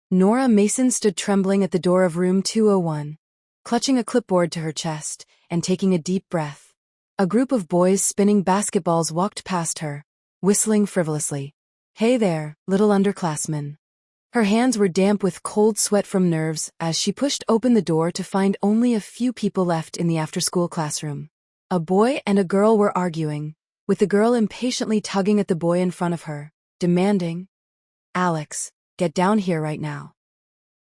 Nora Mason stood trembling at the door of room 201, clutching a clipboard to her chest and taking a deep breath. A group of boys spinning basketballs walked past her, whistling frivolously. "Hey there, little underclassmen." Her hands were damp with cold sweat from nerves as she pushed open the door to find only a few people left in the after-school classroom. A boy and a girl were arguing, with the girl impatiently tugging at the boy in front of her, demanding, "Alex, get down here right now."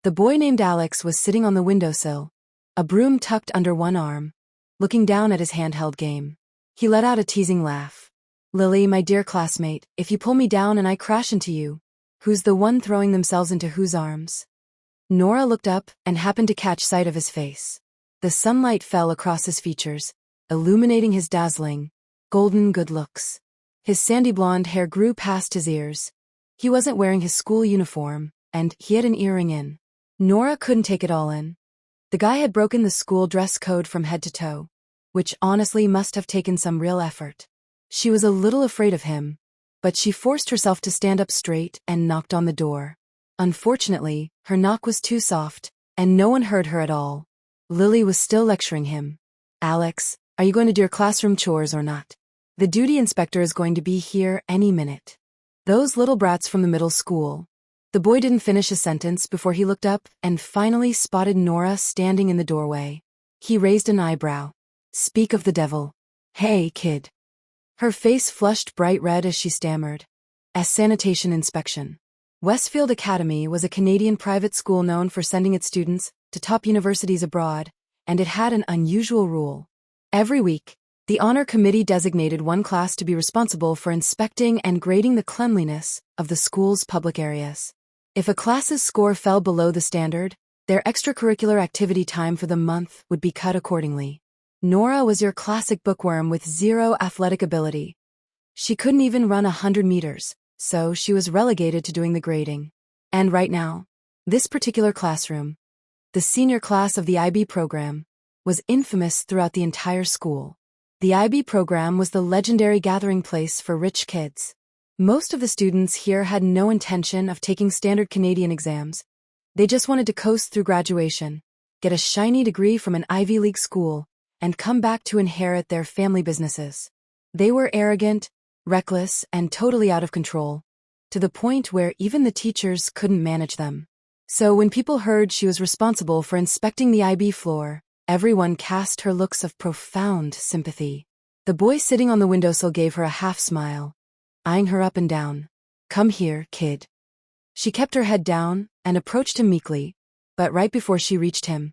The boy named Alex was sitting on the windowsill, a broom tucked under one arm, looking down at his handheld game. He let out a teasing laugh. "Lily, my dear classmate, if you pull me down and I crash into you, who's the one throwing themselves into whose arms?" Nora looked up and happened to catch sight of his face. The sunlight fell across his features, illuminating his dazzling, golden good looks. His sandy blonde hair grew past his ears. He wasn't wearing his school uniform, and he had an earring in. Nora couldn't take it all in. The guy had broken the school dress code from head to toe, which honestly must have taken some real effort. She was a little afraid of him, but she forced herself to stand up straight and knocked on the door. Unfortunately, her knock was too soft, and no one heard her at all. Lily was still lecturing him. "Alex, are you going to do your classroom chores or not? The duty inspector is going to be here any minute." "Those little brats from the middle school." The boy didn't finish a sentence before he looked up and finally spotted Nora standing in the doorway. He raised an eyebrow. "Speak of the devil. Hey, kid." Her face flushed bright red as she stammered. "A sanitation inspection." Westfield Academy was a Canadian private school known for sending its students to top universities abroad, and it had an unusual rule. Every week, the honor committee designated one class to be responsible for inspecting and grading the cleanliness of the school's public areas. If a class's score fell below the standard, their extracurricular activity time for the month would be cut accordingly. Nora was your classic bookworm with zero athletic ability. She couldn't even run 100 meters, so she was relegated to doing the grading. And right now, this particular classroom, the senior class of the IB program, was infamous throughout the entire school. The IB program was the legendary gathering place for rich kids. Most of the students here had no intention of taking standard Canadian exams. They just wanted to coast through graduation, get a shiny degree from an Ivy League school, and come back to inherit their family businesses. They were arrogant, reckless, and totally out of control, to the point where even the teachers couldn't manage them. So when people heard she was responsible for inspecting the IB floor, everyone cast her looks of profound sympathy. The boy sitting on the windowsill gave her a half-smile, eyeing her up and down. "Come here, kid." She kept her head down and approached him meekly, but right before she reached him,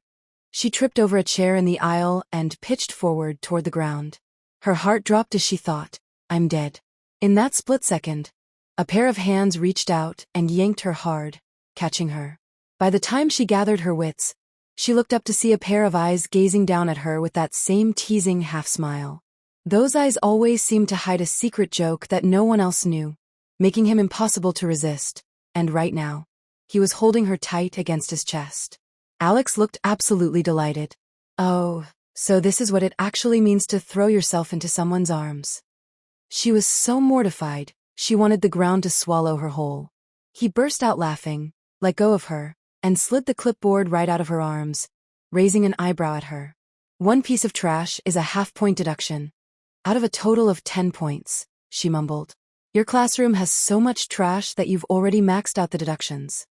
she tripped over a chair in the aisle and pitched forward toward the ground. Her heart dropped as she thought, "I'm dead." In that split second, a pair of hands reached out and yanked her hard, catching her. By the time she gathered her wits, she looked up to see a pair of eyes gazing down at her with that same teasing half-smile. Those eyes always seemed to hide a secret joke that no one else knew, making him impossible to resist, and right now, he was holding her tight against his chest. Alex looked absolutely delighted. "Oh, so this is what it actually means to throw yourself into someone's arms." She was so mortified, she wanted the ground to swallow her whole. He burst out laughing, let go of her, and slid the clipboard right out of her arms, raising an eyebrow at her. "One piece of trash is a half-point deduction. Out of a total of 10 points, she mumbled. "Your classroom has so much trash that you've already maxed out the deductions."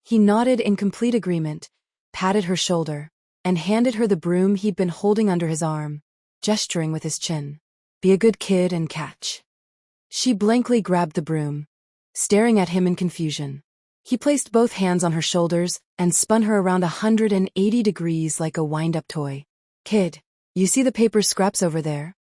He nodded in complete agreement, patted her shoulder, and handed her the broom he'd been holding under his arm, gesturing with his chin. "Be a good kid and catch." She blankly grabbed the broom, staring at him in confusion. He placed both hands on her shoulders and spun her around 180 degrees like a wind-up toy. "Kid, you see the paper scraps over there?"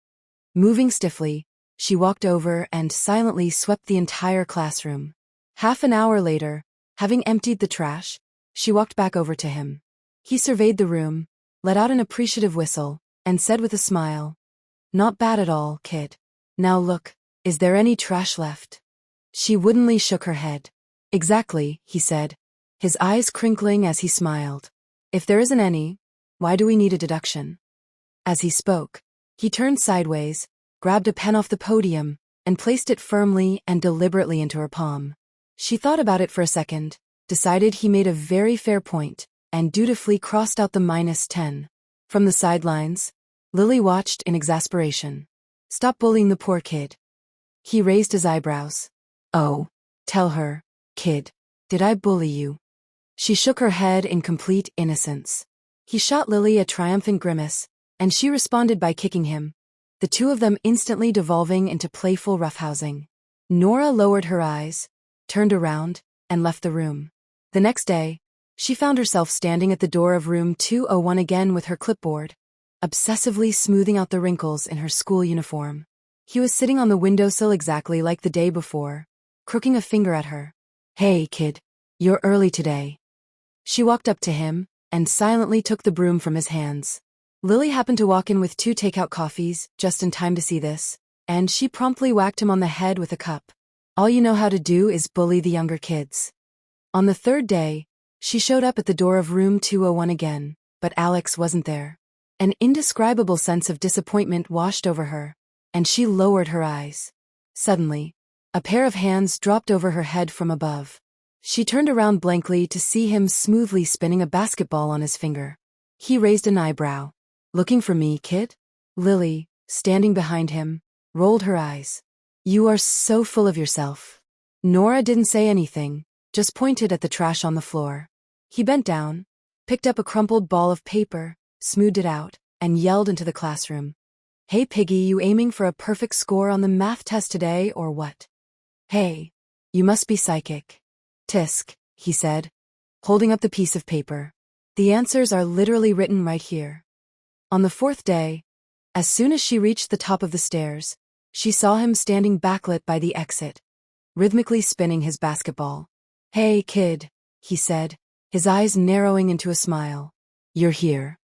Moving stiffly, she walked over and silently swept the entire classroom. Half an hour later, having emptied the trash, she walked back over to him. He surveyed the room, let out an appreciative whistle, and said with a smile, "Not bad at all, kid. Now look, is there any trash left?" She woodenly shook her head. "Exactly," he said, his eyes crinkling as he smiled. "If there isn't any, why do we need a deduction?" As he spoke, he turned sideways, grabbed a pen off the podium, and placed it firmly and deliberately into her palm. She thought about it for a second, decided he made a very fair point, and dutifully crossed out the -10. From the sidelines, Lily watched in exasperation. "Stop bullying the poor kid." He raised his eyebrows. "Oh, tell her, kid. Did I bully you?" She shook her head in complete innocence. He shot Lily a triumphant grimace, and she responded by kicking him, the two of them instantly devolving into playful roughhousing. Nora lowered her eyes, turned around, and left the room. The next day, she found herself standing at the door of room 201 again with her clipboard, obsessively smoothing out the wrinkles in her school uniform. He was sitting on the windowsill exactly like the day before, crooking a finger at her. "Hey, kid. You're early today." She walked up to him and silently took the broom from his hands. Lily happened to walk in with 2 takeout coffees just in time to see this, and she promptly whacked him on the head with a cup. "All you know how to do is bully the younger kids." On the third day, she showed up at the door of room 201 again, but Alex wasn't there. An indescribable sense of disappointment washed over her, and she lowered her eyes. Suddenly, a pair of hands dropped over her head from above. She turned around blankly to see him smoothly spinning a basketball on his finger. He raised an eyebrow. "Looking for me, kid?" Lily, standing behind him, rolled her eyes. "You are so full of yourself." Nora didn't say anything, just pointed at the trash on the floor. He bent down, picked up a crumpled ball of paper, smoothed it out, and yelled into the classroom. "Hey Piggy, you aiming for a perfect score on the math test today or what?" "Hey, you must be psychic." "Tisk," he said, holding up the piece of paper. "The answers are literally written right here." On the fourth day, as soon as she reached the top of the stairs, she saw him standing backlit by the exit, rhythmically spinning his basketball. "Hey kid," he said, his eyes narrowing into a smile. "You're here."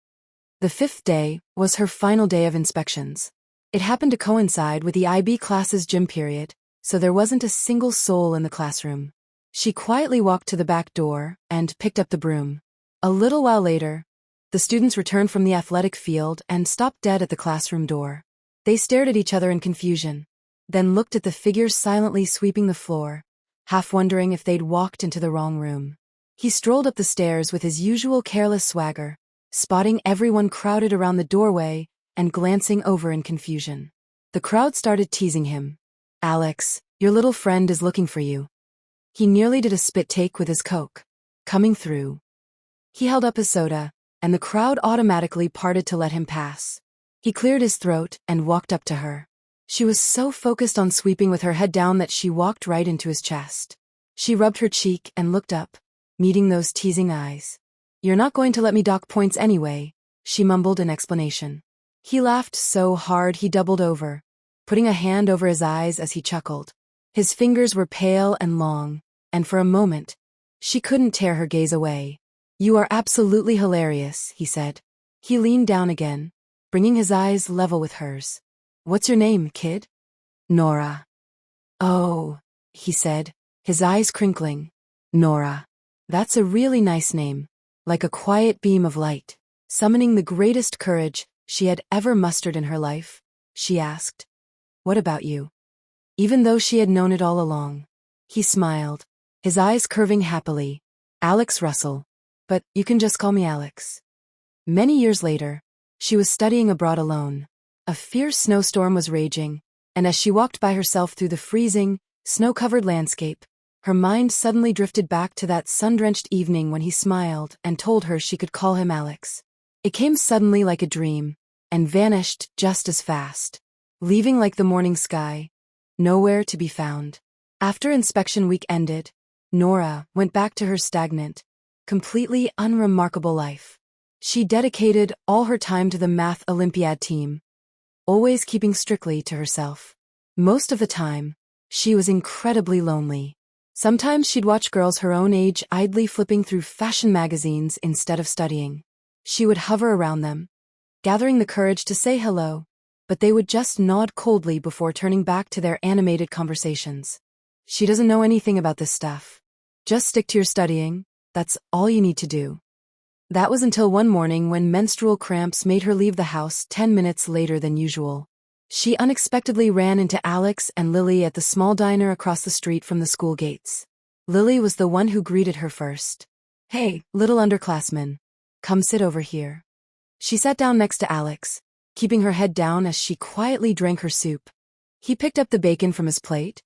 The fifth day was her final day of inspections. It happened to coincide with the IB class's gym period, so there wasn't a single soul in the classroom. She quietly walked to the back door and picked up the broom. A little while later, the students returned from the athletic field and stopped dead at the classroom door. They stared at each other in confusion, then looked at the figures silently sweeping the floor, half wondering if they'd walked into the wrong room. He strolled up the stairs with his usual careless swagger, spotting everyone crowded around the doorway and glancing over in confusion. The crowd started teasing him. "Alex, your little friend is looking for you." He nearly did a spit take with his Coke. "Coming through." He held up his soda, and the crowd automatically parted to let him pass. He cleared his throat and walked up to her. She was so focused on sweeping with her head down that she walked right into his chest. She rubbed her cheek and looked up, meeting those teasing eyes. "You're not going to let me dock points anyway," she mumbled in explanation. He laughed so hard he doubled over, putting a hand over his eyes as he chuckled. His fingers were pale and long, and for a moment, she couldn't tear her gaze away. "You are absolutely hilarious," he said. He leaned down again, bringing his eyes level with hers. "What's your name, kid?" "Nora." "Oh," he said, his eyes crinkling. "Nora. That's a really nice name, like a quiet beam of light." Summoning the greatest courage she had ever mustered in her life, she asked, "What about you?" Even though she had known it all along. He smiled, his eyes curving happily. "Alex Russell. But you can just call me Alex." Many years later, she was studying abroad alone. A fierce snowstorm was raging, and as she walked by herself through the freezing, snow-covered landscape, her mind suddenly drifted back to that sun-drenched evening when he smiled and told her she could call him Alex. It came suddenly like a dream, and vanished just as fast, leaving like the morning sky, nowhere to be found. After inspection week ended, Nora went back to her stagnant, completely unremarkable life. She dedicated all her time to the math Olympiad team, always keeping strictly to herself. Most of the time, she was incredibly lonely. Sometimes she'd watch girls her own age idly flipping through fashion magazines instead of studying. She would hover around them, gathering the courage to say hello, but they would just nod coldly before turning back to their animated conversations. "She doesn't know anything about this stuff. Just stick to your studying, that's all you need to do." That was until one morning when menstrual cramps made her leave the house 10 minutes later than usual. She unexpectedly ran into Alex and Lily at the small diner across the street from the school gates. Lily was the one who greeted her first. "Hey, little underclassman. Come sit over here." She sat down next to Alex, keeping her head down as she quietly drank her soup. He picked up the bacon from his plate,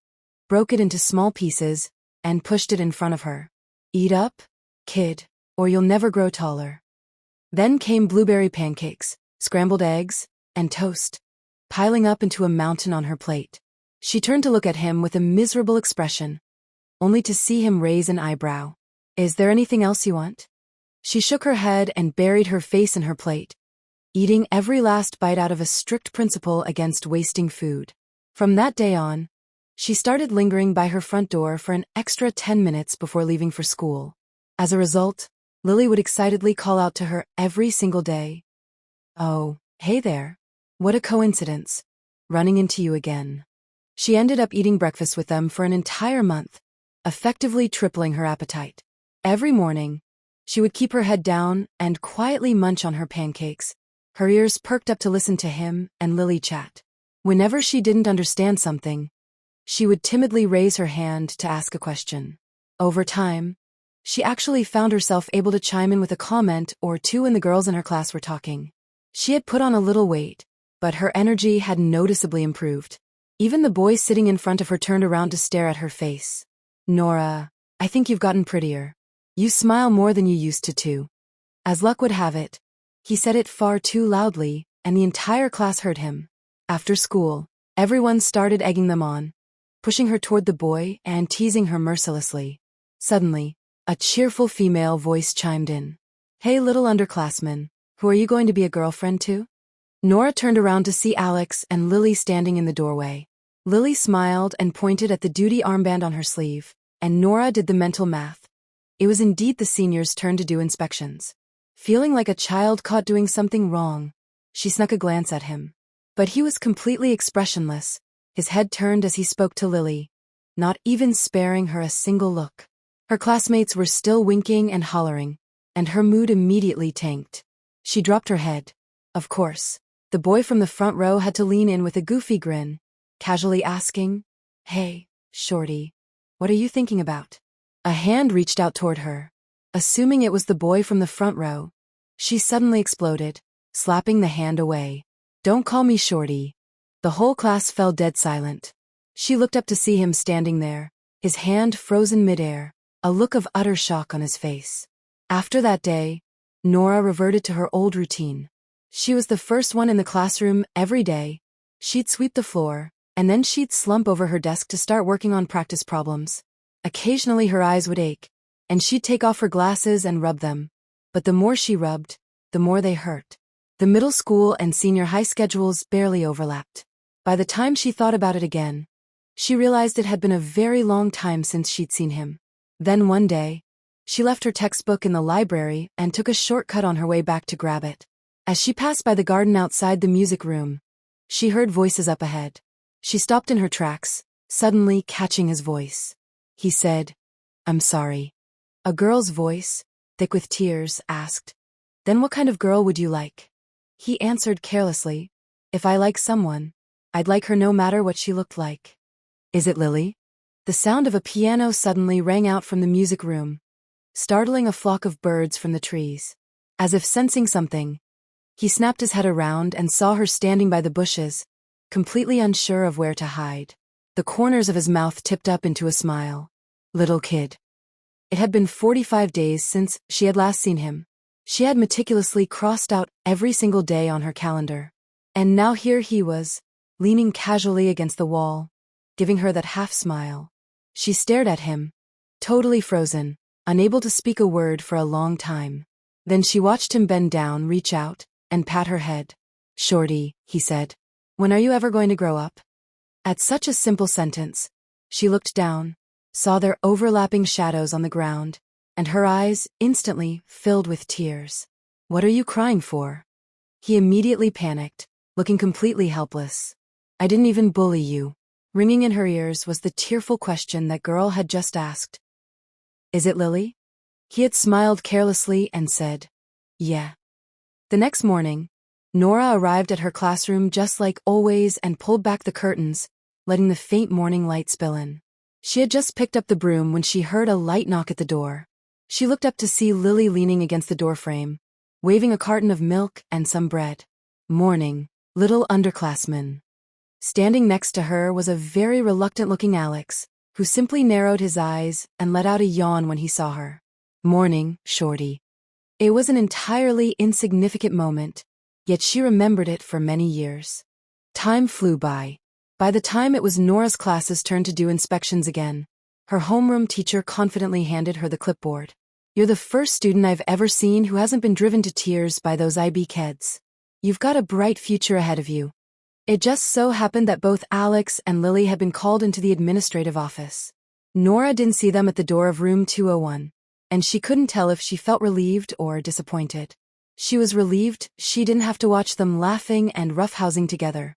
broke it into small pieces, and pushed it in front of her. "Eat up, kid, or you'll never grow taller." Then came blueberry pancakes, scrambled eggs, and toast, piling up into a mountain on her plate. She turned to look at him with a miserable expression, only to see him raise an eyebrow. "Is there anything else you want?" She shook her head and buried her face in her plate, eating every last bite out of a strict principle against wasting food. From that day on, she started lingering by her front door for an extra 10 minutes before leaving for school. As a result, Lily would excitedly call out to her every single day. "Oh, hey there. What a coincidence. Running into you again." She ended up eating breakfast with them for an entire month, effectively tripling her appetite. Every morning, she would keep her head down and quietly munch on her pancakes, her ears perked up to listen to him and Lily chat. Whenever she didn't understand something, she would timidly raise her hand to ask a question. Over time, she actually found herself able to chime in with a comment or two when the girls in her class were talking. She had put on a little weight, but her energy had noticeably improved. Even the boys sitting in front of her turned around to stare at her face. "Nora, I think you've gotten prettier. You smile more than you used to too." As luck would have it, he said it far too loudly, and the entire class heard him. After school, everyone started egging them on, pushing her toward the boy and teasing her mercilessly. Suddenly, a cheerful female voice chimed in. "Hey little underclassman, who are you going to be a girlfriend to?" Nora turned around to see Alex and Lily standing in the doorway. Lily smiled and pointed at the duty armband on her sleeve, and Nora did the mental math. It was indeed the seniors' turn to do inspections. Feeling like a child caught doing something wrong, she snuck a glance at him. But he was completely expressionless, his head turned as he spoke to Lily, not even sparing her a single look. Her classmates were still winking and hollering, and her mood immediately tanked. She dropped her head. Of course, the boy from the front row had to lean in with a goofy grin, casually asking, "Hey, shorty, what are you thinking about?" A hand reached out toward her. Assuming it was the boy from the front row, she suddenly exploded, slapping the hand away. "Don't call me shorty." The whole class fell dead silent. She looked up to see him standing there, his hand frozen midair, a look of utter shock on his face. After that day, Nora reverted to her old routine. She was the first one in the classroom every day. She'd sweep the floor, and then she'd slump over her desk to start working on practice problems. Occasionally her eyes would ache, and she'd take off her glasses and rub them. But the more she rubbed, the more they hurt. The middle school and senior high schedules barely overlapped. By the time she thought about it again, she realized it had been a very long time since she'd seen him. Then one day, she left her textbook in the library and took a shortcut on her way back to grab it. As she passed by the garden outside the music room, she heard voices up ahead. She stopped in her tracks, suddenly catching his voice. He said, "I'm sorry." A girl's voice, thick with tears, asked, "Then what kind of girl would you like?" He answered carelessly, "If I like someone, I'd like her no matter what she looked like." "Is it Lily?" The sound of a piano suddenly rang out from the music room, startling a flock of birds from the trees. As if sensing something, he snapped his head around and saw her standing by the bushes, completely unsure of where to hide. The corners of his mouth tipped up into a smile. Little kid. It had been 45 days since she had last seen him. She had meticulously crossed out every single day on her calendar. And now here he was, leaning casually against the wall, giving her that half smile. She stared at him, totally frozen, unable to speak a word for a long time. Then she watched him bend down, reach out, and pat her head. "Shorty," he said, "when are you ever going to grow up?" At such a simple sentence, she looked down, saw their overlapping shadows on the ground, and her eyes instantly filled with tears. "What are you crying for?" He immediately panicked, looking completely helpless. "I didn't even bully you." Ringing in her ears was the tearful question that girl had just asked. "Is it Lily?" He had smiled carelessly and said, "Yeah." The next morning, Nora arrived at her classroom just like always and pulled back the curtains, letting the faint morning light spill in. She had just picked up the broom when she heard a light knock at the door. She looked up to see Lily leaning against the doorframe, waving a carton of milk and some bread. Morning, little underclassman. Standing next to her was a very reluctant-looking Alex, who simply narrowed his eyes and let out a yawn when he saw her. Morning, shorty. It was an entirely insignificant moment, yet she remembered it for many years. Time flew by. By the time it was Nora's class's turn to do inspections again, her homeroom teacher confidently handed her the clipboard. You're the first student I've ever seen who hasn't been driven to tears by those IB kids. You've got a bright future ahead of you. It just so happened that both Alex and Lily had been called into the administrative office. Nora didn't see them at the door of room 201, and she couldn't tell if she felt relieved or disappointed. She was relieved she didn't have to watch them laughing and roughhousing together.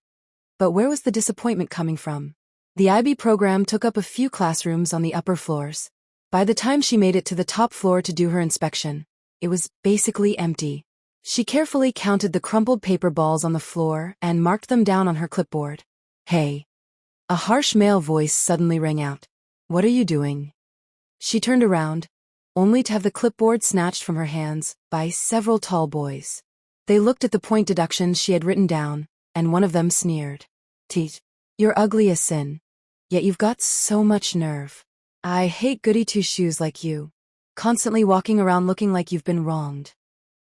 But where was the disappointment coming from? The IB program took up a few classrooms on the upper floors. By the time she made it to the top floor to do her inspection, it was basically empty. She carefully counted the crumpled paper balls on the floor and marked them down on her clipboard. Hey. A harsh male voice suddenly rang out. What are you doing? She turned around, only to have the clipboard snatched from her hands by several tall boys. They looked at the point deductions she had written down, and one of them sneered. Teet, you're ugly as sin. Yet you've got so much nerve. I hate goody two-shoes like you. Constantly walking around looking like you've been wronged.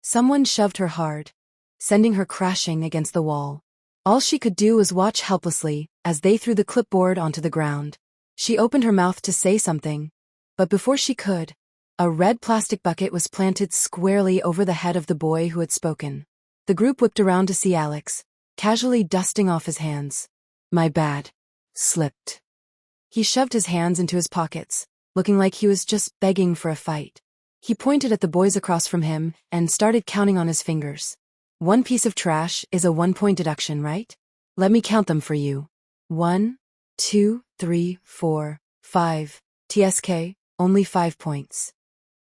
Someone shoved her hard, sending her crashing against the wall. All she could do was watch helplessly as they threw the clipboard onto the ground. She opened her mouth to say something, but before she could, a red plastic bucket was planted squarely over the head of the boy who had spoken. The group whipped around to see Alex, casually dusting off his hands. My bad. Slipped. He shoved his hands into his pockets, looking like he was just begging for a fight. He pointed at the boys across from him and started counting on his fingers. One piece of trash is a 1-point deduction, right? Let me count them for you. 1, 2, 3, 4, 5. TSK, only 5 points.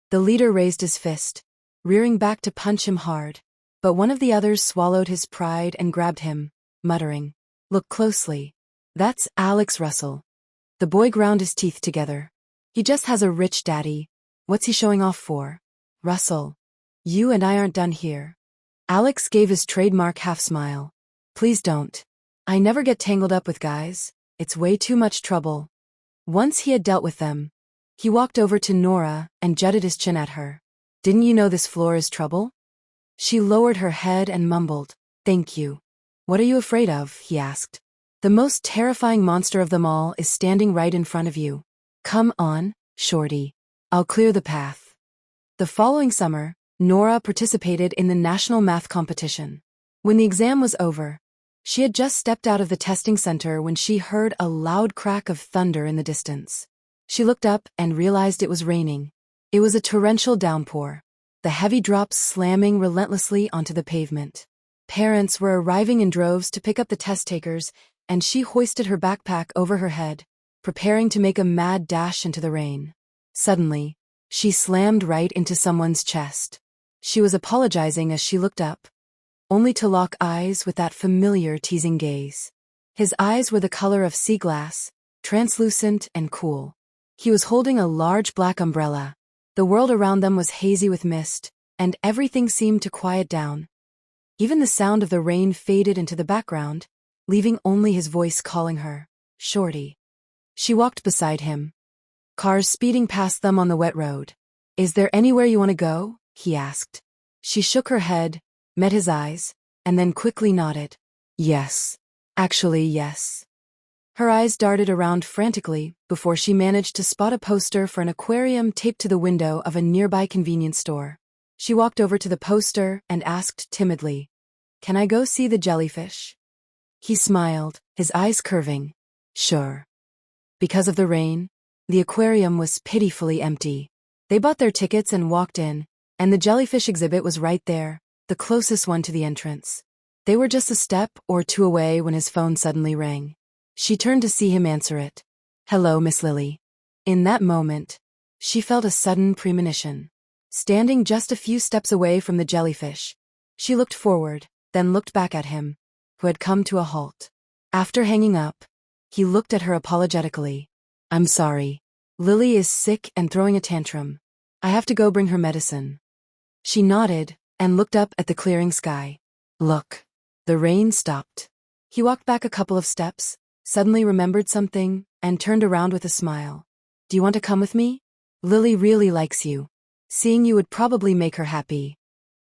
The leader raised his fist, rearing back to punch him hard, but one of the others swallowed his pride and grabbed him, muttering, Look closely. That's Alex Russell. The boy ground his teeth together. He just has a rich daddy. What's he showing off for? Russell. You and I aren't done here. Alex gave his trademark half-smile. Please don't. I never get tangled up with guys. It's way too much trouble. Once he had dealt with them, he walked over to Nora and jutted his chin at her. Didn't you know this floor is trouble? She lowered her head and mumbled, Thank you. What are you afraid of? He asked. The most terrifying monster of them all is standing right in front of you. Come on, shorty. I'll clear the path. The following summer, Nora participated in the national math competition. When the exam was over, she had just stepped out of the testing center when she heard a loud crack of thunder in the distance. She looked up and realized it was raining. It was a torrential downpour, the heavy drops slamming relentlessly onto the pavement. Parents were arriving in droves to pick up the test takers, and she hoisted her backpack over her head, preparing to make a mad dash into the rain. Suddenly, she slammed right into someone's chest. She was apologizing as she looked up, only to lock eyes with that familiar teasing gaze. His eyes were the color of sea glass, translucent and cool. He was holding a large black umbrella. The world around them was hazy with mist, and everything seemed to quiet down. Even the sound of the rain faded into the background, leaving only his voice calling her, Shorty. She walked beside him, cars speeding past them on the wet road. Is there anywhere you want to go? He asked. She shook her head, met his eyes, and then quickly nodded. Yes. Actually, yes. Her eyes darted around frantically before she managed to spot a poster for an aquarium taped to the window of a nearby convenience store. She walked over to the poster and asked timidly, Can I go see the jellyfish? He smiled, his eyes curving. Sure. Because of the rain, the aquarium was pitifully empty. They bought their tickets and walked in, and the jellyfish exhibit was right there, the closest one to the entrance. They were just a step or two away when his phone suddenly rang. She turned to see him answer it. Hello, Miss Lily. In that moment, she felt a sudden premonition. Standing just a few steps away from the jellyfish, she looked forward, then looked back at him, who had come to a halt. After hanging up, he looked at her apologetically. I'm sorry. Lily is sick and throwing a tantrum. I have to go bring her medicine. She nodded and looked up at the clearing sky. Look. The rain stopped. He walked back a couple of steps, suddenly remembered something, and turned around with a smile. Do you want to come with me? Lily really likes you. Seeing you would probably make her happy.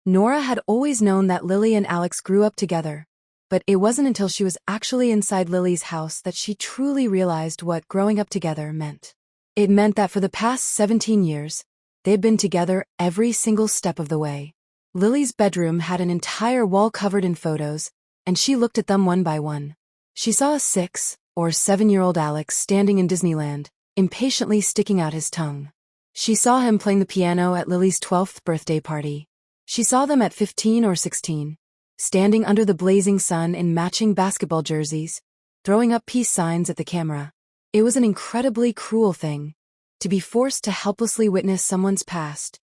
Nora had always known that Lily and Alex grew up together, but it wasn't until she was actually inside Lily's house that she truly realized what growing up together meant. It meant that for the past 17 years, they'd been together every single step of the way. Lily's bedroom had an entire wall covered in photos, and she looked at them one by one. She saw a 6 or 7-year-old Alex standing in Disneyland, impatiently sticking out his tongue. She saw him playing the piano at Lily's 12th birthday party. She saw them at 15 or 16, standing under the blazing sun in matching basketball jerseys, throwing up peace signs at the camera. It was an incredibly cruel thing, to be forced to helplessly witness someone's past,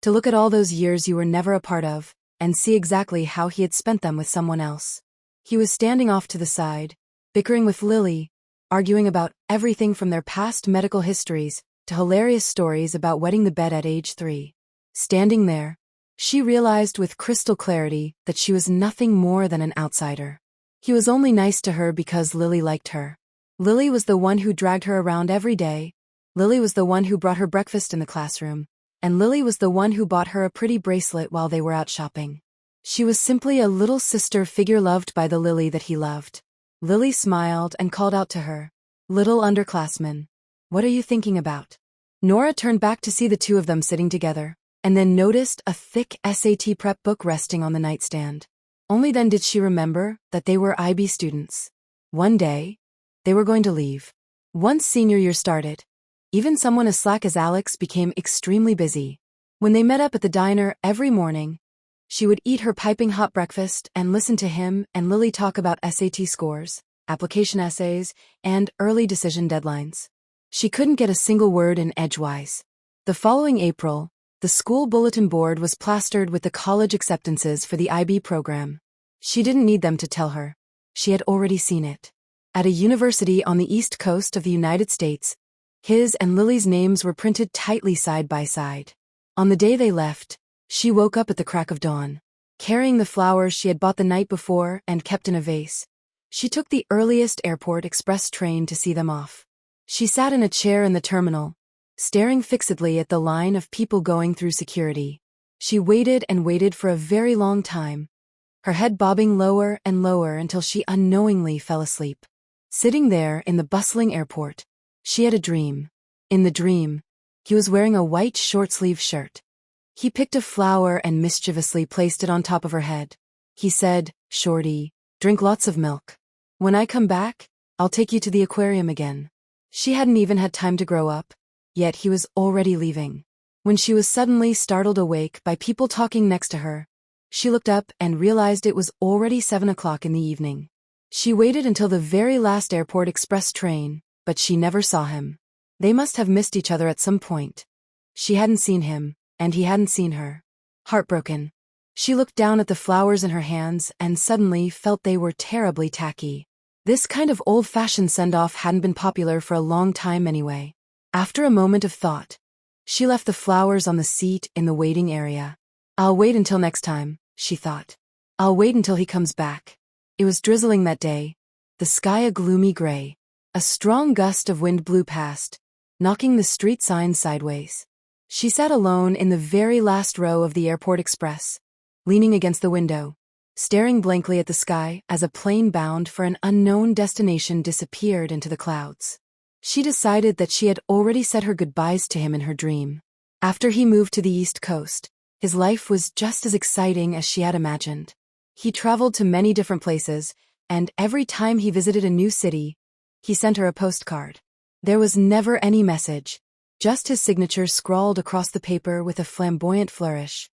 to look at all those years you were never a part of, and see exactly how he had spent them with someone else. He was standing off to the side, bickering with Lily, arguing about everything from their past medical histories to hilarious stories about wetting the bed at age 3. Standing there, she realized with crystal clarity that she was nothing more than an outsider. He was only nice to her because Lily liked her. Lily was the one who dragged her around every day. Lily was the one who brought her breakfast in the classroom. And Lily was the one who bought her a pretty bracelet while they were out shopping. She was simply a little sister figure loved by the Lily that he loved. Lily smiled and called out to her, "Little underclassman. What are you thinking about?" Nora turned back to see the two of them sitting together, and then noticed a thick SAT prep book resting on the nightstand. Only then did she remember that they were IB students. One day, they were going to leave. Once senior year started, even someone as slack as Alex became extremely busy. When they met up at the diner every morning, she would eat her piping hot breakfast and listen to him and Lily talk about SAT scores, application essays, and early decision deadlines. She couldn't get a single word in edgewise. The following April, the school bulletin board was plastered with the college acceptances for the IB program. She didn't need them to tell her. She had already seen it. At a university on the East Coast of the United States, his and Lily's names were printed tightly side by side. On the day they left, she woke up at the crack of dawn. Carrying the flowers she had bought the night before and kept in a vase, she took the earliest airport express train to see them off. She sat in a chair in the terminal, staring fixedly at the line of people going through security. She waited and waited for a very long time, her head bobbing lower and lower until she unknowingly fell asleep. Sitting there in the bustling airport, she had a dream. In the dream, he was wearing a white short-sleeved shirt. He picked a flower and mischievously placed it on top of her head. He said, "Shorty, drink lots of milk. When I come back, I'll take you to the aquarium again." She hadn't even had time to grow up, yet he was already leaving. When she was suddenly startled awake by people talking next to her, she looked up and realized it was already 7 o'clock in the evening. She waited until the very last airport express train, but she never saw him. They must have missed each other at some point. She hadn't seen him, and he hadn't seen her. Heartbroken, she looked down at the flowers in her hands and suddenly felt they were terribly tacky. This kind of old-fashioned send-off hadn't been popular for a long time anyway. After a moment of thought, she left the flowers on the seat in the waiting area. "I'll wait until next time," she thought. "I'll wait until he comes back." It was drizzling that day, the sky a gloomy gray. A strong gust of wind blew past, knocking the street signs sideways. She sat alone in the very last row of the airport express, leaning against the window, staring blankly at the sky as a plane bound for an unknown destination disappeared into the clouds. She decided that she had already said her goodbyes to him in her dream. After he moved to the East Coast, his life was just as exciting as she had imagined. He traveled to many different places, and every time he visited a new city, he sent her a postcard. There was never any message, just his signature scrawled across the paper with a flamboyant flourish.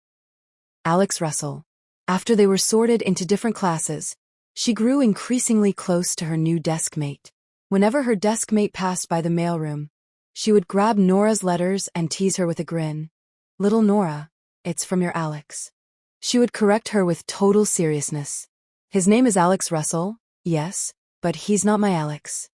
Alex Russell. After they were sorted into different classes, she grew increasingly close to her new desk mate. Whenever her desk mate passed by the mailroom, she would grab Nora's letters and tease her with a grin. "Little Nora, it's from your Alex." She would correct her with total seriousness. "His name is Alex Russell, yes, but he's not my Alex."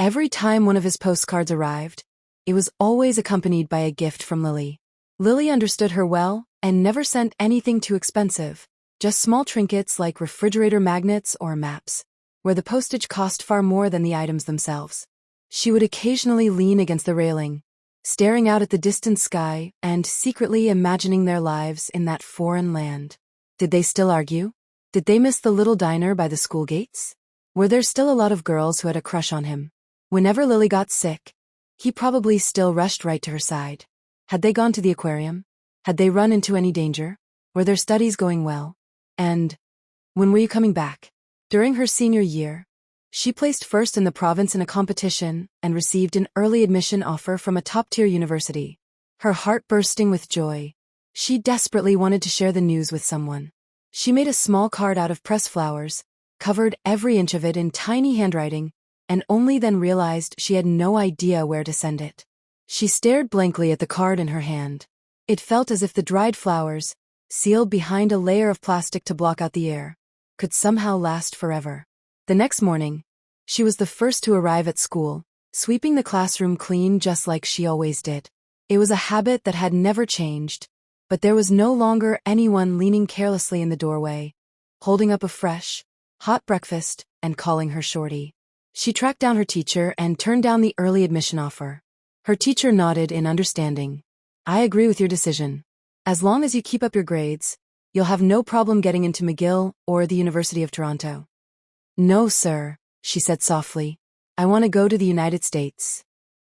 Every time one of his postcards arrived, it was always accompanied by a gift from Lily. Lily understood her well and never sent anything too expensive, just small trinkets like refrigerator magnets or maps, where the postage cost far more than the items themselves. She would occasionally lean against the railing, staring out at the distant sky and secretly imagining their lives in that foreign land. Did they still argue? Did they miss the little diner by the school gates? Were there still a lot of girls who had a crush on him? Whenever Lily got sick, he probably still rushed right to her side. Had they gone to the aquarium? Had they run into any danger? Were their studies going well? And when were you coming back? During her senior year, she placed first in the province in a competition and received an early admission offer from a top-tier university. Her heart bursting with joy, she desperately wanted to share the news with someone. She made a small card out of pressed flowers, covered every inch of it in tiny handwriting, and only then realized she had no idea where to send it. She stared blankly at the card in her hand. It felt as if the dried flowers, sealed behind a layer of plastic to block out the air, could somehow last forever. The next morning, she was the first to arrive at school, sweeping the classroom clean just like she always did. It was a habit that had never changed, but there was no longer anyone leaning carelessly in the doorway, holding up a fresh, hot breakfast and calling her Shorty. She tracked down her teacher and turned down the early admission offer. Her teacher nodded in understanding. I agree with your decision. As long as you keep up your grades, you'll have no problem getting into McGill or the University of Toronto. No, sir, she said softly. I want to go to the United States.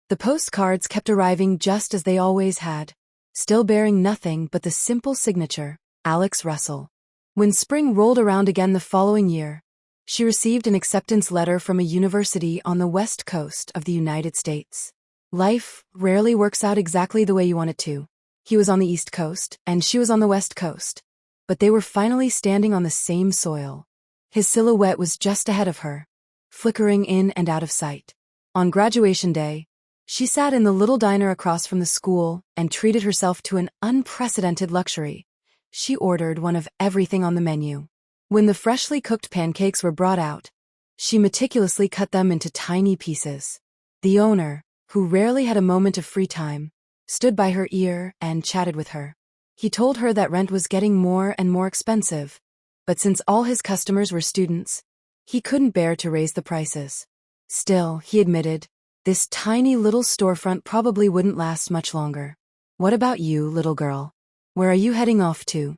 The postcards kept arriving just as they always had, still bearing nothing but the simple signature, Alex Russell. When spring rolled around again the following year, she received an acceptance letter from a university on the west coast of the United States. Life rarely works out exactly the way you want it to. He was on the East Coast, and she was on the West Coast. But they were finally standing on the same soil. His silhouette was just ahead of her, flickering in and out of sight. On graduation day, she sat in the little diner across from the school and treated herself to an unprecedented luxury. She ordered one of everything on the menu. When the freshly cooked pancakes were brought out, she meticulously cut them into tiny pieces. The owner, who rarely had a moment of free time, stood by her ear and chatted with her. He told her that rent was getting more and more expensive, but since all his customers were students, he couldn't bear to raise the prices. Still, he admitted, this tiny little storefront probably wouldn't last much longer. What about you, little girl? Where are you heading off to?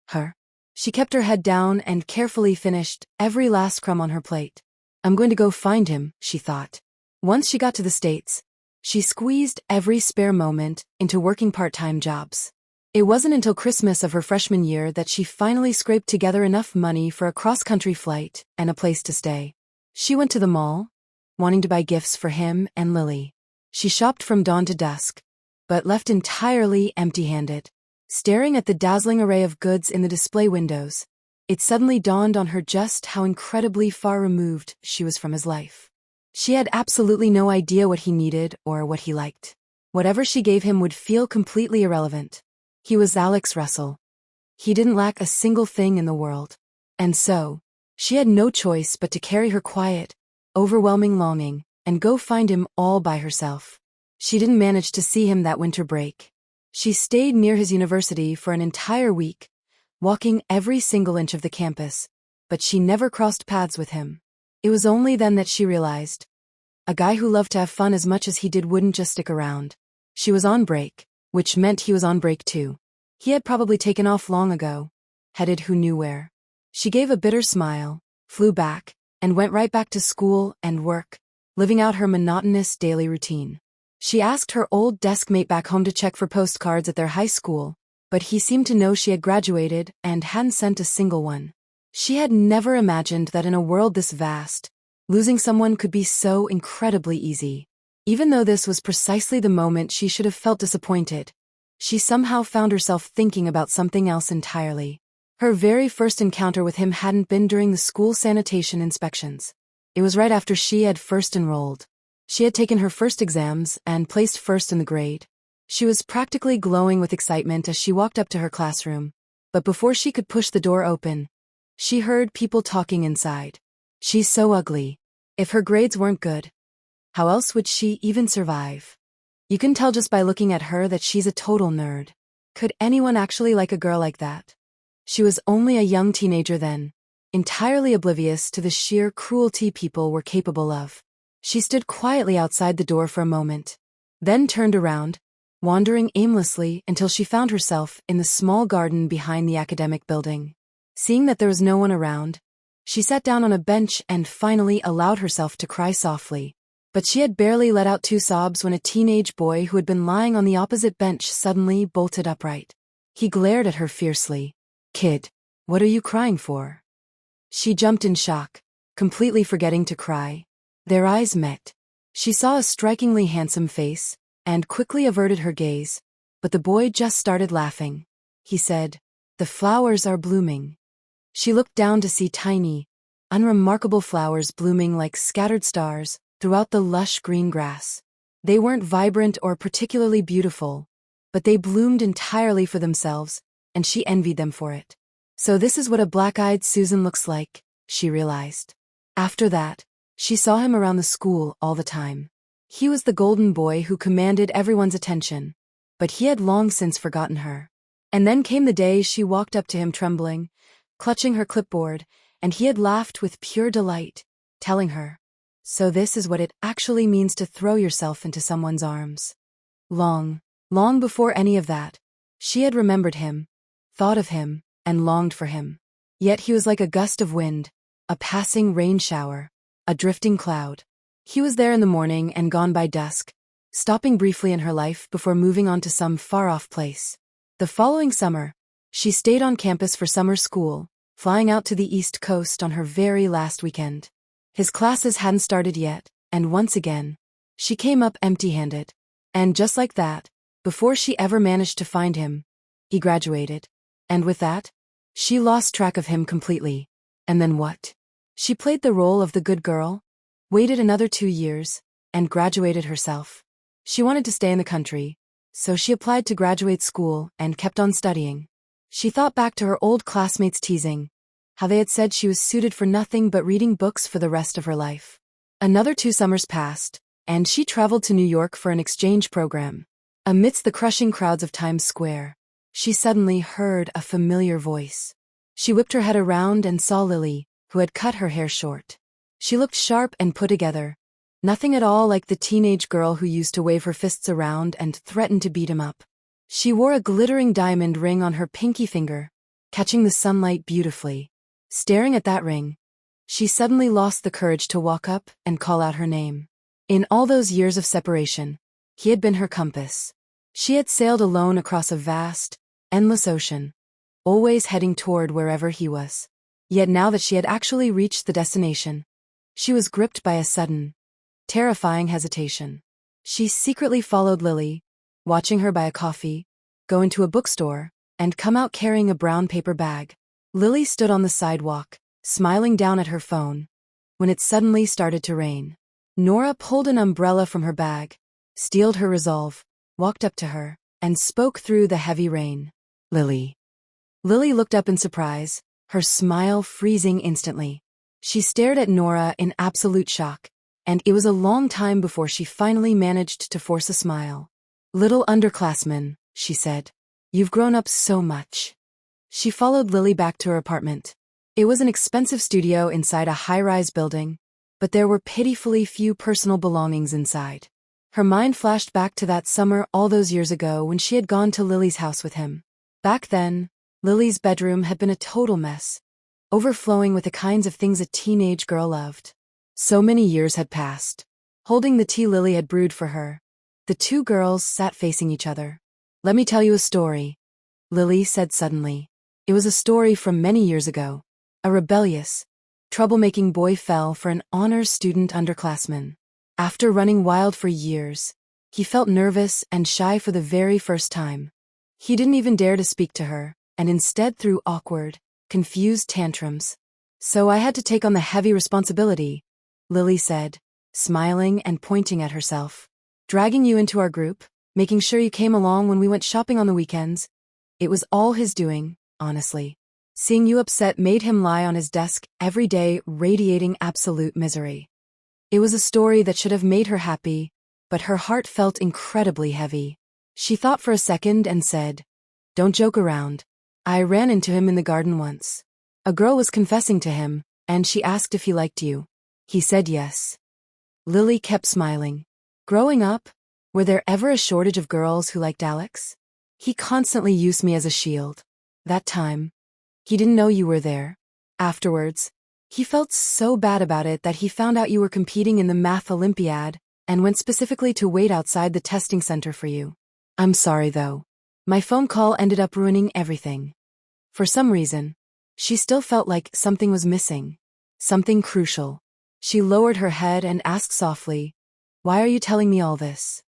Her. She kept her head down and carefully finished every last crumb on her plate. I'm going to go find him, she thought. Once she got to the States, she squeezed every spare moment into working part-time jobs. It wasn't until Christmas of her freshman year that she finally scraped together enough money for a cross-country flight and a place to stay. She went to the mall, wanting to buy gifts for him and Lily. She shopped from dawn to dusk, but left entirely empty-handed. Staring at the dazzling array of goods in the display windows, it suddenly dawned on her just how incredibly far removed she was from his life. She had absolutely no idea what he needed or what he liked. Whatever she gave him would feel completely irrelevant. He was Alex Russell. He didn't lack a single thing in the world. And so, she had no choice but to carry her quiet, overwhelming longing and go find him all by herself. She didn't manage to see him that winter break. She stayed near his university for an entire week, walking every single inch of the campus, but she never crossed paths with him. It was only then that she realized, a guy who loved to have fun as much as he did wouldn't just stick around. She was on break, which meant he was on break too. He had probably taken off long ago, headed who knew where. She gave a bitter smile, flew back, and went right back to school and work, living out her monotonous daily routine. She asked her old desk mate back home to check for postcards at their high school, but he seemed to know she had graduated and hadn't sent a single one. She had never imagined that in a world this vast, losing someone could be so incredibly easy. Even though this was precisely the moment she should have felt disappointed, she somehow found herself thinking about something else entirely. Her very first encounter with him hadn't been during the school sanitation inspections. It was right after she had first enrolled. She had taken her first exams and placed first in the grade. She was practically glowing with excitement as she walked up to her classroom, but before she could push the door open, she heard people talking inside. She's so ugly. If her grades weren't good, How else would she even survive? You can tell just by looking at her that she's a total nerd. Could anyone actually like a girl like that? She was only a young teenager then, entirely oblivious to the sheer cruelty people were capable of. She stood quietly outside the door for a moment, then turned around, wandering aimlessly until she found herself in the small garden behind the academic building. Seeing that there was no one around, she sat down on a bench and finally allowed herself to cry softly. But she had barely let out 2 sobs when a teenage boy who had been lying on the opposite bench suddenly bolted upright. He glared at her fiercely. "Kid, what are you crying for?" She jumped in shock, completely forgetting to cry. Their eyes met. She saw a strikingly handsome face, and quickly averted her gaze, but the boy just started laughing. He said, "The flowers are blooming." She looked down to see tiny, unremarkable flowers blooming like scattered stars throughout the lush green grass. They weren't vibrant or particularly beautiful, but they bloomed entirely for themselves, and she envied them for it. So this is what a black-eyed Susan looks like, she realized. After that, she saw him around the school all the time. He was the golden boy who commanded everyone's attention, but he had long since forgotten her. And then came the day she walked up to him trembling, clutching her clipboard, and he had laughed with pure delight, telling her, "So this is what it actually means to throw yourself into someone's arms." Long, long before any of that, she had remembered him, thought of him, and longed for him. Yet he was like a gust of wind, a passing rain shower, a drifting cloud. He was there in the morning and gone by dusk, stopping briefly in her life before moving on to some far-off place. The following summer, she stayed on campus for summer school, flying out to the East Coast on her very last weekend. His classes hadn't started yet, and once again, she came up empty-handed. And just like that, before she ever managed to find him, he graduated. And with that, she lost track of him completely. And then what? She played the role of the good girl, waited another 2 years, and graduated herself. She wanted to stay in the country, so she applied to graduate school and kept on studying. She thought back to her old classmates teasing how they had said she was suited for nothing but reading books for the rest of her life. Another 2 summers passed, and she traveled to New York for an exchange program. Amidst the crushing crowds of Times Square, she suddenly heard a familiar voice. She whipped her head around and saw Lily, who had cut her hair short. She looked sharp and put together, nothing at all like the teenage girl who used to wave her fists around and threaten to beat him up. She wore a glittering diamond ring on her pinky finger, catching the sunlight beautifully. Staring at that ring, she suddenly lost the courage to walk up and call out her name. In all those years of separation, he had been her compass. She had sailed alone across a vast, endless ocean, always heading toward wherever he was. Yet now that she had actually reached the destination, she was gripped by a sudden, terrifying hesitation. She secretly followed Lily, watching her buy a coffee, go into a bookstore, and come out carrying a brown paper bag. Lily stood on the sidewalk, smiling down at her phone, when it suddenly started to rain. Nora pulled an umbrella from her bag, steeled her resolve, walked up to her, and spoke through the heavy rain. "Lily." Lily looked up in surprise, her smile freezing instantly. She stared at Nora in absolute shock, and it was a long time before she finally managed to force a smile. "Little underclassman," she said. "You've grown up so much." She followed Lily back to her apartment. It was an expensive studio inside a high-rise building, but there were pitifully few personal belongings inside. Her mind flashed back to that summer all those years ago when she had gone to Lily's house with him. Back then, Lily's bedroom had been a total mess, overflowing with the kinds of things a teenage girl loved. So many years had passed. Holding the tea Lily had brewed for her, the 2 girls sat facing each other. "Let me tell you a story," Lily said suddenly. It was a story from many years ago. A rebellious, troublemaking boy fell for an honors student underclassman. After running wild for years, he felt nervous and shy for the very first time. He didn't even dare to speak to her, and instead threw awkward, confused tantrums. "So I had to take on the heavy responsibility," Lily said, smiling and pointing at herself. "Dragging you into our group, making sure you came along when we went shopping on the weekends. It was all his doing, honestly. Seeing you upset made him lie on his desk every day, radiating absolute misery." It was a story that should have made her happy, but her heart felt incredibly heavy. She thought for a second and said, "Don't joke around. I ran into him in the garden once. A girl was confessing to him, and she asked if he liked you. He said yes." Lily kept smiling. Growing up, were there ever a shortage of girls who liked Alex? He constantly used me as a shield. That time, he didn't know you were there. Afterwards, he felt so bad about it that he found out you were competing in the math Olympiad and went specifically to wait outside the testing center for you. I'm sorry though. My phone call ended up ruining everything. For some reason, she still felt like something was missing. Something crucial. She lowered her head and asked softly, "Why are you telling me all this?"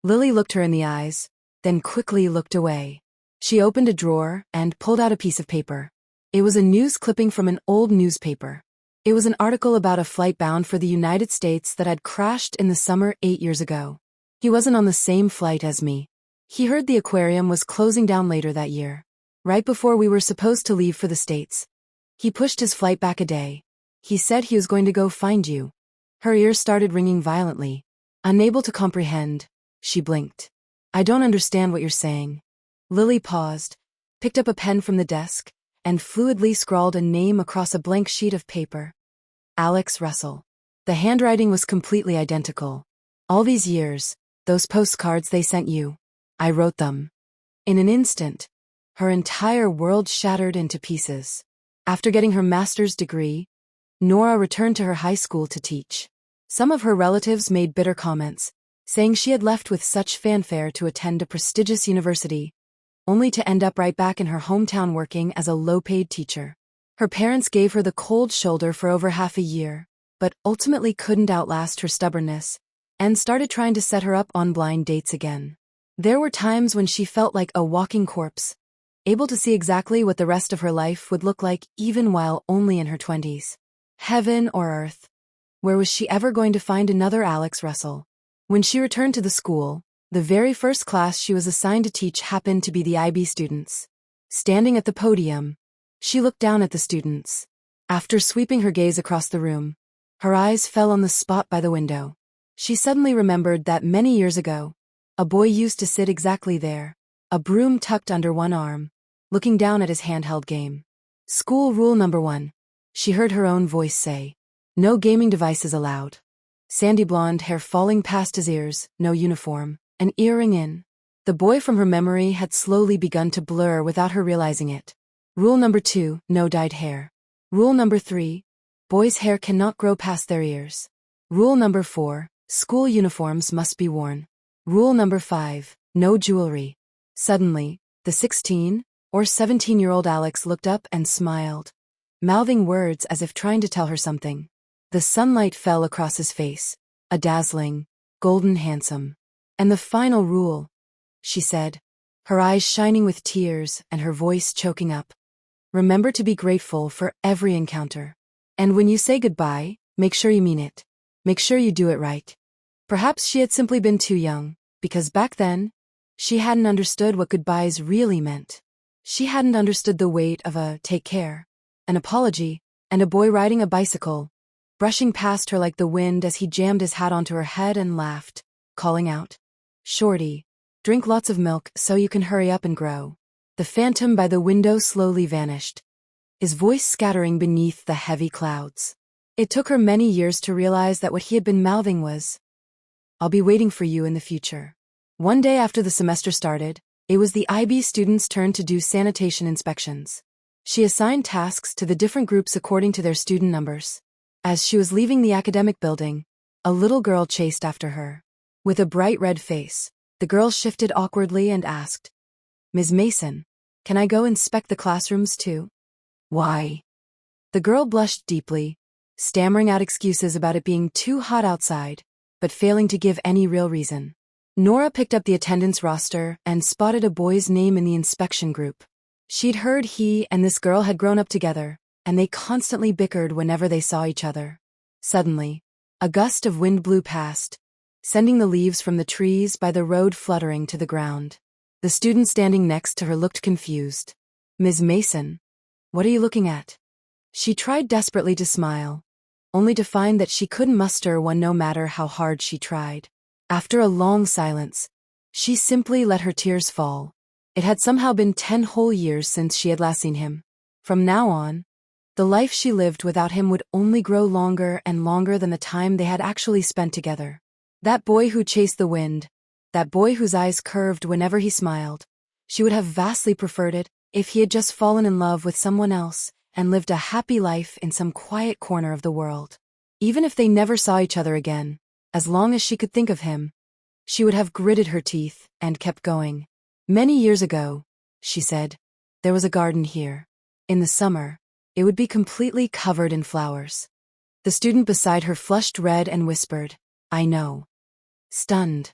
Lily looked her in the eyes, then quickly looked away. She opened a drawer and pulled out a piece of paper. It was a news clipping from an old newspaper. It was an article about a flight bound for the United States that had crashed in the summer 8 years ago. He wasn't on the same flight as me. He heard the aquarium was closing down later that year, right before we were supposed to leave for the States. He pushed his flight back a day. He said he was going to go find you. Her ears started ringing violently. Unable to comprehend, she blinked. "I don't understand what you're saying." Lily paused, picked up a pen from the desk, and fluidly scrawled a name across a blank sheet of paper. Alex Russell. The handwriting was completely identical. "All these years, those postcards they sent you, I wrote them." In an instant, her entire world shattered into pieces. After getting her master's degree, Nora returned to her high school to teach. Some of her relatives made bitter comments, saying she had left with such fanfare to attend a prestigious university, only to end up right back in her hometown working as a low-paid teacher. Her parents gave her the cold shoulder for over half a year, but ultimately couldn't outlast her stubbornness, and started trying to set her up on blind dates again. There were times when she felt like a walking corpse, able to see exactly what the rest of her life would look like even while only in her 20s. Heaven or earth. Where was she ever going to find another Alex Russell? When she returned to the school, the very first class she was assigned to teach happened to be the IB students. Standing at the podium, she looked down at the students. After sweeping her gaze across the room, her eyes fell on the spot by the window. She suddenly remembered that many years ago, a boy used to sit exactly there, a broom tucked under one arm, looking down at his handheld game. "School rule number 1. She heard her own voice say. "No gaming devices allowed." Sandy blonde hair falling past his ears, no uniform, an earring in. The boy from her memory had slowly begun to blur without her realizing it. Rule number 2, no dyed hair. Rule number 3, boys' hair cannot grow past their ears. Rule number 4, school uniforms must be worn. Rule number 5, no jewelry. Suddenly, the 16 or 17-year-old Alex looked up and smiled, mouthing words as if trying to tell her something. The sunlight fell across his face, a dazzling, golden handsome. "And the final rule," she said, her eyes shining with tears and her voice choking up. "Remember to be grateful for every encounter. And when you say goodbye, make sure you mean it. Make sure you do it right." Perhaps she had simply been too young, because back then, she hadn't understood what goodbyes really meant. She hadn't understood the weight of a "take care," an apology, and a boy riding a bicycle, brushing past her like the wind as he jammed his hat onto her head and laughed, calling out, "Shorty, drink lots of milk so you can hurry up and grow." The phantom by the window slowly vanished, his voice scattering beneath the heavy clouds. It took her many years to realize that what he had been mouthing was, "I'll be waiting for you in the future." One day after the semester started, it was the IB students' turn to do sanitation inspections. She assigned tasks to the different groups according to their student numbers. As she was leaving the academic building, a little girl chased after her. With a bright red face, the girl shifted awkwardly and asked, "Ms. Mason, can I go inspect the classrooms too?" "Why?" The girl blushed deeply, stammering out excuses about it being too hot outside, but failing to give any real reason. Nora picked up the attendance roster and spotted a boy's name in the inspection group. She'd heard he and this girl had grown up together, and they constantly bickered whenever they saw each other. Suddenly, a gust of wind blew past, sending the leaves from the trees by the road fluttering to the ground. The student standing next to her looked confused. "Ms. Mason, what are you looking at?" She tried desperately to smile, only to find that she couldn't muster one no matter how hard she tried. After a long silence, she simply let her tears fall. It had somehow been 10 whole years since she had last seen him. From now on, the life she lived without him would only grow longer and longer than the time they had actually spent together. That boy who chased the wind, that boy whose eyes curved whenever he smiled, she would have vastly preferred it if he had just fallen in love with someone else and lived a happy life in some quiet corner of the world. Even if they never saw each other again, as long as she could think of him, she would have gritted her teeth and kept going. Many years ago, she said, there was a garden here. In the summer, it would be completely covered in flowers. The student beside her flushed red and whispered, I know. Stunned,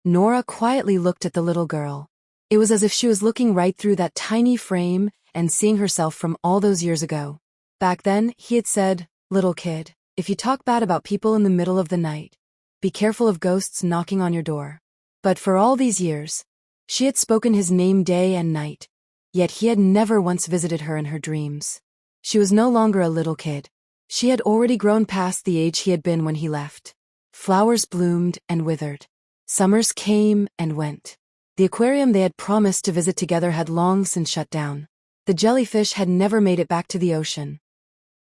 Nora quietly looked at the little girl. It was as if she was looking right through that tiny frame and seeing herself from all those years ago. Back then, he had said, little kid, if you talk bad about people in the middle of the night, be careful of ghosts knocking on your door. But for all these years, she had spoken his name day and night, yet he had never once visited her in her dreams. She was no longer a little kid. She had already grown past the age he had been when he left. Flowers bloomed and withered. Summers came and went. The aquarium they had promised to visit together had long since shut down. The jellyfish had never made it back to the ocean.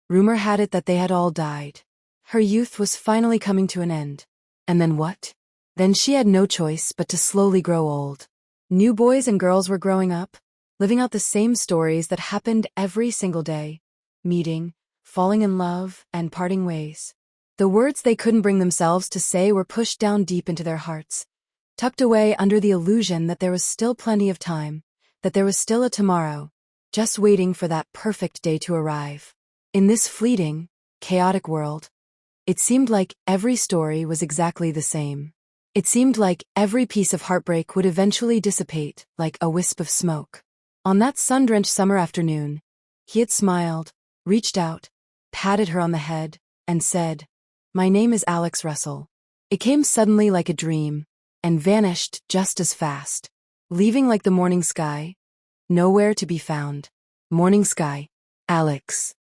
Rumor had it that they had all died. Her youth was finally coming to an end. And then what? Then she had no choice but to slowly grow old. New boys and girls were growing up, living out the same stories that happened every single day. Meeting, falling in love, and parting ways. The words they couldn't bring themselves to say were pushed down deep into their hearts, tucked away under the illusion that there was still plenty of time, that there was still a tomorrow, just waiting for that perfect day to arrive. In this fleeting, chaotic world, it seemed like every story was exactly the same. It seemed like every piece of heartbreak would eventually dissipate like a wisp of smoke. On that sun-drenched summer afternoon, he had smiled, reached out, patted her on the head, and said, my name is Alex Russell. It came suddenly like a dream, and vanished just as fast, leaving like the morning sky, nowhere to be found. Morning sky, Alex.